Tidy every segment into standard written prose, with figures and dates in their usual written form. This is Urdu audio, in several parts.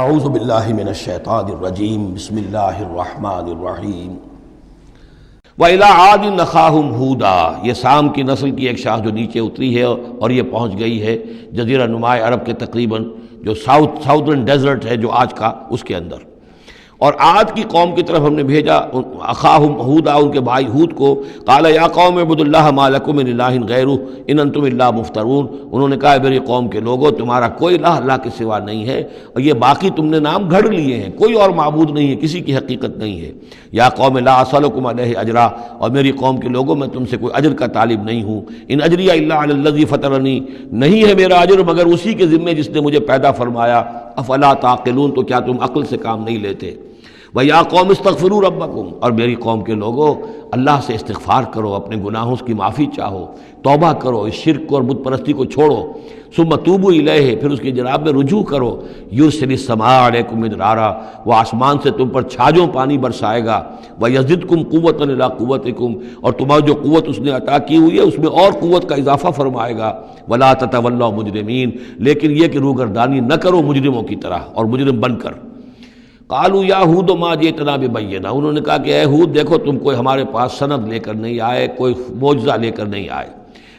اعوذ باللہ من الشیطان الرجیم بسم اللہ الرحمن الرحیم وَإِلَىٰ عَادٍ أَخَاهُمْ هُودًا، یہ سام کی نسل کی ایک شاخ جو نیچے اتری ہے اور یہ پہنچ گئی ہے جزیرہ نمائے عرب کے تقریباً جو ساؤترن ڈیزرٹ ہے جو آج کا، اس کے اندر، اور عاد کی قوم کی طرف ہم نے بھیجا اخاہم ہودا، ان کے بھائی ہود کو۔ قال یا قوم اعبدوا اللہ ما لکم من الہ غیرہ ان انتم الا مفترون، انہوں نے کہا میری قوم کے لوگوں تمہارا کوئی الہ اللہ کے سوا نہیں ہے اور یہ باقی تم نے نام گھڑ لیے ہیں، کوئی اور معبود نہیں ہے، کسی کی حقیقت نہیں ہے۔ یا قوم لا اسألکم علیہ اجرا، اور میری قوم کے لوگوں میں تم سے کوئی اجر کا طالب نہیں ہوں۔ ان اجری الا علی الذی فطرنی، نہیں ہے میرا اجر مگر اسی کے ذمے جس نے مجھے پیدا فرمایا۔ افلا تعقلون، تو کیا تم عقل سے کام نہیں لیتے؟ وَيَا قَوْمِ اسْتَغْفِرُوا رَبَّكُمْ، اور میری قوم کے لوگوں اللہ سے استغفار کرو، اپنے گناہوں کی معافی چاہو، توبہ کرو، اس شرک کو اور بت پرستی کو چھوڑو۔ ثُمَّ تُوبُوا إِلَيْهِ، پھر اس کی جناب میں رجوع کرو۔ يُرْسِلِ السَّمَاءَ عَلَيْكُمْ مِدْرَارًا، وہ آسمان سے تم پر چھاجوں پانی برسائے گا۔ وَيَزِدْكُمْ قُوَّةً إِلَىٰ قُوَّتِكُمْ، اور تمہاری جو قوت اس نے عطا کی ہوئی ہے اس میں اور قوت کا اضافہ فرمائے گا۔ وَلَا تَتَوَلَّوْا مُجْرِمِينَ، لیکن یہ کہ روگردانی نہ کرو مجرموں کی طرح اور مجرم بن کر۔ قالوا یا ہود ما جئتنا ببینہ، انہوں نے کہا کہ اے ہود دیکھو تم کوئی ہمارے پاس سند لے کر نہیں آئے، کوئی معجزہ لے کر نہیں آئے۔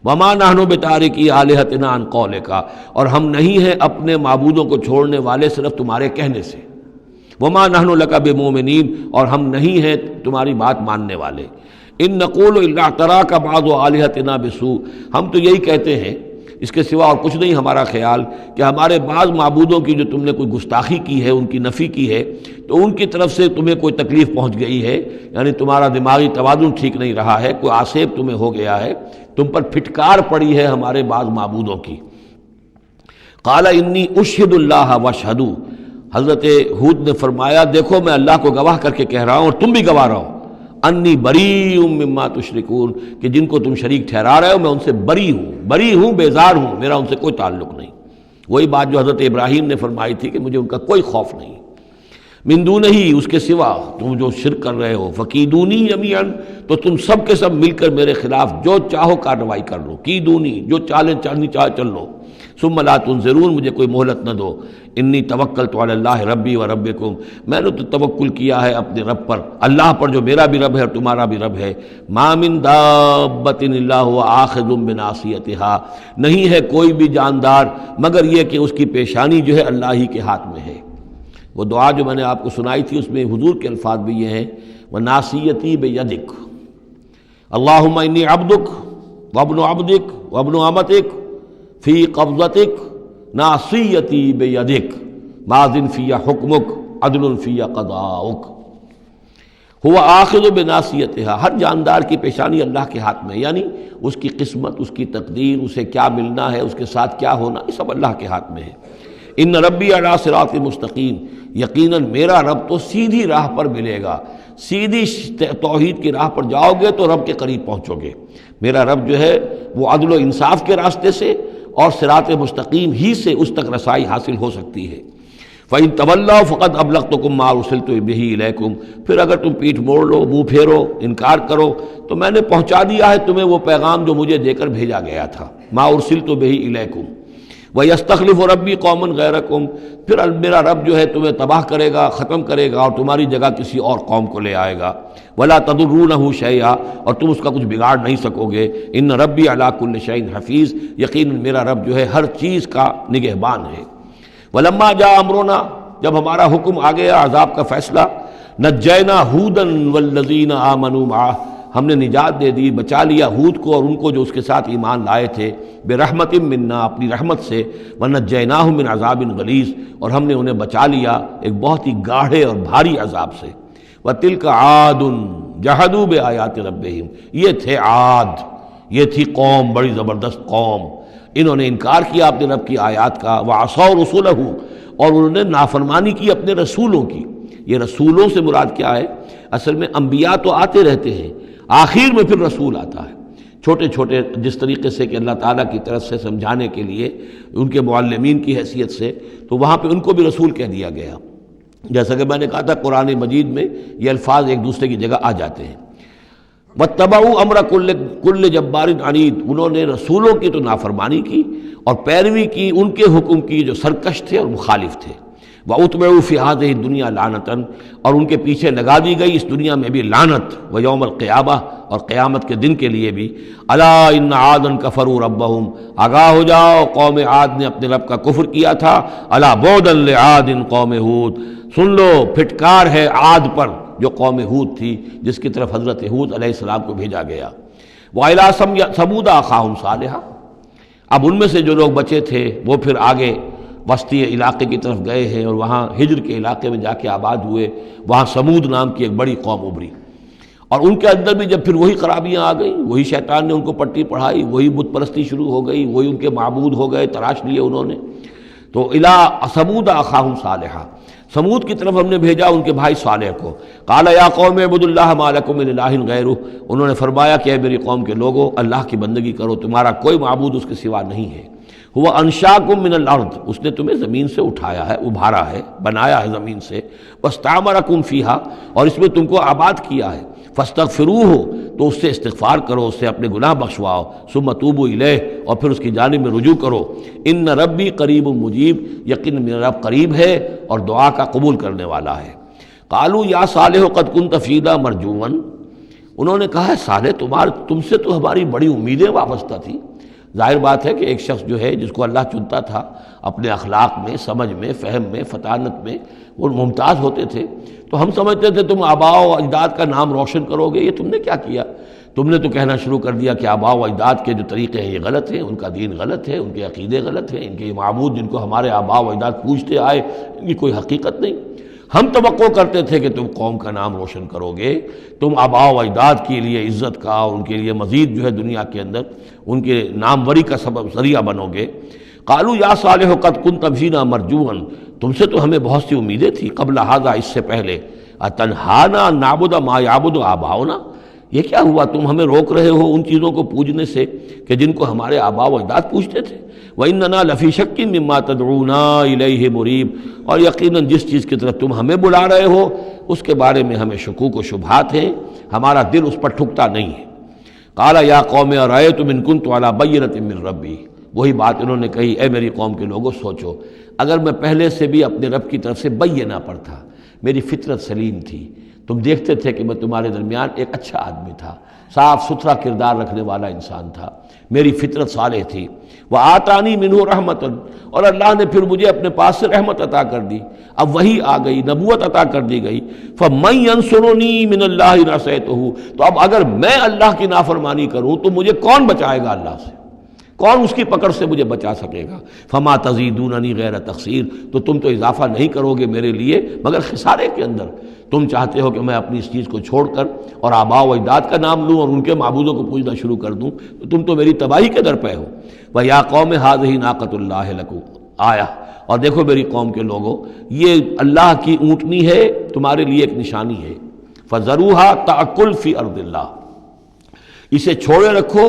وما نحن بتارکی آلہتنا عن قولک، اور ہم نہیں ہیں اپنے معبودوں کو چھوڑنے والے صرف تمہارے کہنے سے۔ وما نحن لک بمؤمنین، اور ہم نہیں ہیں تمہاری بات ماننے والے۔ ان نقول الا اعتراک بعض آلہتنا بسوء، ہم تو یہی کہتے ہیں، اس کے سوا اور کچھ نہیں ہمارا خیال، کہ ہمارے بعض معبودوں کی جو تم نے کوئی گستاخی کی ہے، ان کی نفی کی ہے، تو ان کی طرف سے تمہیں کوئی تکلیف پہنچ گئی ہے، یعنی تمہارا دماغی توازن ٹھیک نہیں رہا ہے، کوئی آسیب تمہیں ہو گیا ہے، تم پر پھٹکار پڑی ہے ہمارے بعض معبودوں کی۔ قال انی اشہد اللہ واشہدوا، حضرت ہود نے فرمایا دیکھو میں اللہ کو گواہ کر کے کہہ رہا ہوں اور تم بھی گواہ رہو، انی بریء مما تشرکون، کہ جن کو تم شریک ٹھہرا رہے ہو میں ان سے بری ہوں، بیزار ہوں، میرا ان سے کوئی تعلق نہیں۔ وہی بات جو حضرت ابراہیم نے فرمائی تھی کہ مجھے ان کا کوئی خوف نہیں، من دونہ، اس کے سوا تم جو شرک کر رہے ہو، فکیدونی جمیعا، تو تم سب کے سب مل کر میرے خلاف جو چاہو کارروائی کر لو، کیدونی، جو چالیں چلنی چاہے چل لو، ثم لا تنظرون، مجھے کوئی مہلت نہ دو۔ انی توکلت علی اللہ ربی و ربکم، میں نے تو توکل کیا ہے اپنے رب پر، اللہ پر جو میرا بھی رب ہے اور تمہارا بھی رب ہے۔ ما من دابۃ الا هو آخذ بناصیتها، نہیں ہے کوئی بھی جاندار مگر یہ کہ اس کی پیشانی جو ہے اللہ ہی کے ہاتھ میں ہے۔ وہ دعا جو میں نے آپ کو سنائی تھی اس میں حضور کے الفاظ بھی یہ ہیں، وَنَاصِيَتِي بِيَدِكَ اللہم انی عبدک وابن عبدک وابن امتک فی قبضتک ناصیتی بیدک ماض فی حکمک عدل فی قضاؤک۔ ہوا آخذ بناصیتها، ہر جاندار کی پیشانی اللہ کے ہاتھ میں، یعنی اس کی قسمت، اس کی تقدیر، اسے کیا ملنا ہے، اس کے ساتھ کیا ہونا، یہ سب اللہ کے ہاتھ میں ہے۔ ان ربی علی صراط مستقیم، یقیناً میرا رب تو سیدھی راہ پر ملے گا، سیدھی توحید کی راہ پر جاؤ گے تو رب کے قریب پہنچو گے۔ میرا رب جو ہے وہ عدل و انصاف کے راستے سے اور صراط مستقیم ہی سے اس تک رسائی حاصل ہو سکتی ہے۔ فَإِن تَوَلَّوْا فَقَدْ أَبْلَغْتُكُم مَّا أُرْسِلْتُ بِهِ إِلَيْكُمْ، پھر اگر تم پیٹھ موڑ لو، منہ پھیرو، انکار کرو، تو میں نے پہنچا دیا ہے تمہیں وہ پیغام جو مجھے دے کر بھیجا گیا تھا۔ مَا أُرْسِلْتُ بِهِ إِلَيْكُمْ وَيَسْتَخْلِفُ رَبِّي قَوْمًا غَيْرَكُمْ، پھر میرا رب جو ہے تمہیں تباہ کرے گا، ختم کرے گا اور تمہاری جگہ کسی اور قوم کو لے آئے گا۔ وَلَا تَضُرُّونَهُ شَيْئًا، اور تم اس کا کچھ بگاڑ نہیں سکو گے۔ ان ربی علی کل شیء حفیظ، یقیناً میرا رب جو ہے ہر چیز کا نگہبان ہے۔ وَلَمَّا جَاءَ أَمْرُنَا، جب ہمارا حکم آ گیا، عذاب کا فیصلہ، نَجَّيْنَا هُودًا وَالَّذِينَ آمَنُوا مَعَهُ، ہم نے نجات دے دی، بچا لیا ہود کو اور ان کو جو اس کے ساتھ ایمان لائے تھے، برحمت منا، اپنی رحمت سے، ونجیناہم من عذاب غلیظ، اور ہم نے انہیں بچا لیا ایک بہت ہی گاڑھے اور بھاری عذاب سے۔ وتلک عاد جحدوا بآیات ربہم، یہ تھے عاد، یہ تھی قوم، بڑی زبردست قوم، انہوں نے انکار کیا اپنے رب کی آیات کا، وعصوا رسولہ، اور انہوں نے نافرمانی کی اپنے رسولوں کی۔ یہ رسولوں سے مراد کیا ہے؟ اصل میں انبیاء تو آتے رہتے ہیں، آخر میں پھر رسول آتا ہے، چھوٹے چھوٹے، جس طریقے سے کہ اللہ تعالیٰ کی طرف سے سمجھانے کے لیے ان کے معلمین کی حیثیت سے، تو وہاں پہ ان کو بھی رسول کہہ دیا گیا۔ جیسا کہ میں نے کہا تھا قرآن مجید میں یہ الفاظ ایک دوسرے کی جگہ آ جاتے ہیں۔ وَاتَّبَعُوا أَمْرَ كُلِّ جَبَّارٍ عَنِيدٍ، انہوں نے رسولوں کی تو نافرمانی کی اور پیروی کی ان کے حکم کی جو سرکش تھے اور مخالف تھے۔ وَأُتْبِعُوا فِي هَذِهِ الدُّنْيَا لَعْنَةً، اور ان کے پیچھے لگا دی گئی اس دنیا میں بھی لعنت، وَيَوْمَ الْقِيَامَةِ، اور قیامت کے دن کے لیے بھی، أَلَا إِنَّ عَادًا كَفَرُوا رَبَّهُمْ، آگاہ ہو جاؤ قوم عاد نے اپنے رب کا کفر کیا تھا، أَلَا بُعْدًا لِعَادٍ قوم ہود، سن لو پھٹکار ہے عاد پر جو قوم ہود تھی جس کی طرف حضرت ہود علیہ السلام کو بھیجا گیا۔ وَإِلَىٰ ثَمُودَ أَخَاهُمْ صَالِحًا، اب ان میں سے جو لوگ بچے تھے وہ پھر آگے وسطی علاقے کی طرف گئے ہیں اور وہاں ہجر کے علاقے میں جا کے آباد ہوئے، وہاں سمود نام کی ایک بڑی قوم ابھری، اور ان کے اندر بھی جب پھر وہی خرابیاں آ گئیں، وہی شیطان نے ان کو پٹی پڑھائی، وہی بت پرستی شروع ہو گئی، وہی ان کے معبود ہو گئے، تراش لیے انہوں نے۔ تو الی ثمود اخاہم صالحا، سمود کی طرف ہم نے بھیجا ان کے بھائی صالح کو۔ قال یا قوم اعبدوا اللہ ما لکم من الہ غیرہ، انہوں نے فرمایا کہ اے میری قوم کے لوگو، اللہ کی بندگی کرو، تمہارا کوئی معبود اس کے سوا نہیں ہے۔ هو انشاکم من الارض، اس نے تمہیں زمین سے اٹھایا ہے، ابھارا ہے، بنایا ہے زمین سے، واستعمرکم فیہا، اور اس میں تم کو آباد کیا ہے، فاستغفروہ، تو اس سے استغفار کرو، اس سے اپنے گناہ بخشواؤ، ثم توبوا الیہ، اور پھر اس کی جانب میں رجوع کرو۔ ان ربی قریب مجیب، یقین میرا رب قریب ہے اور دعا کا قبول کرنے والا ہے۔ قالوا یا صالح قد کنت فینا مرجوا، انہوں نے کہا ہے صالح تم سے تو ہماری بڑی امیدیں وابستہ تھی۔ ظاہر بات ہے کہ ایک شخص جو ہے جس کو اللہ چنتا تھا اپنے اخلاق میں، سمجھ میں، فہم میں، فطانت میں وہ ممتاز ہوتے تھے، تو ہم سمجھتے تھے تم آباء و اجداد کا نام روشن کرو گے، یہ تم نے کیا کیا؟ تم نے تو کہنا شروع کر دیا کہ آباء و اجداد کے جو طریقے ہیں یہ غلط ہیں، ان کا دین غلط ہے، ان کے عقیدے غلط ہیں، ان کے معبود جن کو ہمارے آباء و اجداد پوجتے آئے ان کی کوئی حقیقت نہیں۔ ہم توقع کرتے تھے کہ تم قوم کا نام روشن کرو گے، تم آباء و اجداد کے لیے عزت کا اور ان کے لیے مزید جو ہے دنیا کے اندر ان کے ناموری کا سبب ذریعہ بنو گے۔ قالوا یا صالح قد کنت فینا مرجوا، تم سے تو ہمیں بہت سی امیدیں تھی، قبل ھذا، اس سے پہلے، اتنہانا نعبد ما یعبد آباؤنا، یہ کیا ہوا تم ہمیں روک رہے ہو ان چیزوں کو پوجنے سے کہ جن کو ہمارے آباء و اجداد پوجتے تھے؟ وَإِنَّنَا لَفِي شَكٍّ مِّمَّا تَدْعُونَا إِلَيْهِ مُرِيبٍ، اور یقیناً جس چیز کی طرف تم ہمیں بلا رہے ہو اس کے بارے میں ہمیں شکوک و شبہات ہیں، ہمارا دل اس پر ٹھکتا نہیں ہے۔ قَالَ يَا قَوْمِ أَرَأَيْتُمْ إِن كُنتُ عَلَىٰ بَيِّنَةٍ مِّن رَّبِّي، وہی بات انہوں نے کہی، اے میری قوم کے لوگوں سوچو، اگر میں پہلے سے بھی اپنے رب کی طرف سے بینہ پر تھا، میری فطرت سلیم تھی، تم دیکھتے تھے کہ میں تمہارے درمیان ایک اچھا آدمی تھا، صاف ستھرا کردار رکھنے والا انسان تھا، میری فطرت صالح تھی، وآتانی منہ رحمتاً، اور اللہ نے پھر مجھے اپنے پاس سے رحمت عطا کر دی، اب وہی آ گئی، نبوت عطا کر دی گئی، فمن ینصرنی من اللہ ان عصیتہ، تو اب اگر میں اللہ کی نافرمانی کروں تو مجھے کون بچائے گا اللہ سے؟ کون اس کی پکڑ سے مجھے بچا سکے گا؟ فما تزیدوننی غیر تقصیر، تو تم تو اضافہ نہیں کرو گے میرے لیے مگر خسارے کے اندر۔ تم چاہتے ہو کہ میں اپنی اس چیز کو چھوڑ کر اور آباء و اجداد کا نام لوں اور ان کے معبودوں کو پوجنا شروع کر دوں، تو تم تو میری تباہی کے در پہ ہو۔ وَيَا قَوْمِ هَٰذِهِ نَاقَةُ اللَّهِ لَكُمْ آیَةٌ، اور دیکھو میری قوم کے لوگوں، یہ اللہ کی اونٹنی ہے، تمہارے لیے ایک نشانی ہے، فَذَرُوهَا تَأْكُلْ فِي أَرْضِ اللَّهِ، اسے چھوڑے رکھو،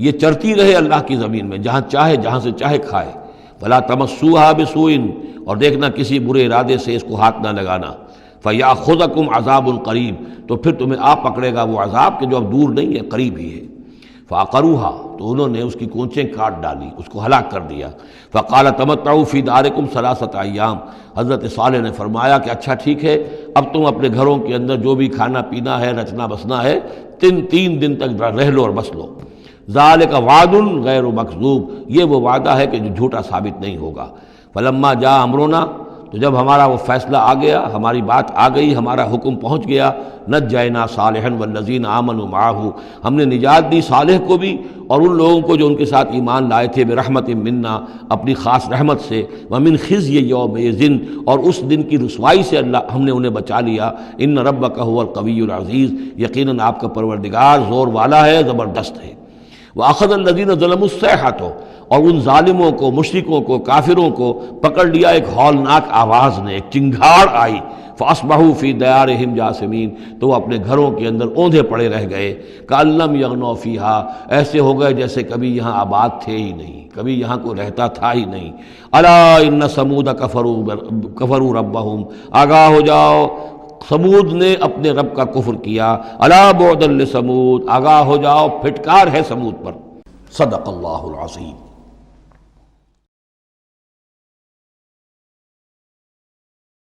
یہ چرتی رہے اللہ کی زمین میں، جہاں چاہے جہاں سے چاہے کھائے، وَلَا تَمَسُّوهَا بِسُوءٍ، اور دیکھنا کسی برے ارادے سے اس کو ہاتھ نہ لگانا، فَيَأْخُذَكُمْ عَذَابٌ قَرِيبٌ، تو پھر تمہیں آ پکڑے گا وہ عذاب کہ جو اب دور نہیں ہے، قریب ہی ہے۔ فَعَقَرُوهَا، تو انہوں نے اس کی کونچیں کاٹ ڈالی، اس کو ہلاک کر دیا۔ فَقَالَ تَمَتَّعُوا فِي دَارِكُمْ ثَلَاثَةَ أَيَّامٍ، حضرت صالح نے فرمایا کہ اچھا ٹھیک ہے، اب تم اپنے گھروں کے اندر جو بھی کھانا پینا ہے، رچنا بسنا ہے، تین دن تک رہ لو اور بس لو۔ ذالک وعد غیر مکذوب، یہ وہ وعدہ ہے کہ جو جھوٹا ثابت نہیں ہوگا۔ فلما جاء امرنا، تو جب ہمارا وہ فیصلہ آ گیا، ہماری بات آ گئی، ہمارا حکم پہنچ گیا، نجینا صالحا والذین آمنوا معہ، ہم نے نجات دی صالح کو بھی اور ان لوگوں کو جو ان کے ساتھ ایمان لائے تھے، برحمت منا، اپنی خاص رحمت سے، ومن خزی یومئذ، اور اس دن کی رسوائی سے اللہ ہم نے انہیں بچا لیا۔ ان ربک هو القوی العزیز، یقیناً آپ کا پروردگار زور والا ہے، زبردست ہے۔ وَأَخَذَ الَّذِينَ ظَلَمُوا الصَّيْحَةُ، اور ان ظالموں کو، مشرکوں کو، کافروں کو پکڑ لیا ایک ہولناک آواز نے، ایک چنگھاڑ آئی، فَأَصْبَحُوا فِي دِيَارِهِمْ جَاثِمِينَ، تو وہ اپنے گھروں کے اندر اوندھے پڑے رہ گئے، كَأَن لَّمْ يَغْنَوْا فِيهَا، ایسے ہو گئے جیسے کبھی یہاں آباد تھے ہی نہیں، کبھی یہاں کو رہتا تھا ہی نہیں۔ أَلَا إِنَّ ثَمُودَ كَفَرُوا رَبَّهُمْ، آگاہ ہو جاؤ، سمود نے اپنے رب کا کفر کیا۔ الا بعدا لثمود، آگاہ ہو جاؤ، پھٹکار ہے سمود پر۔ صدق اللہ العظیم۔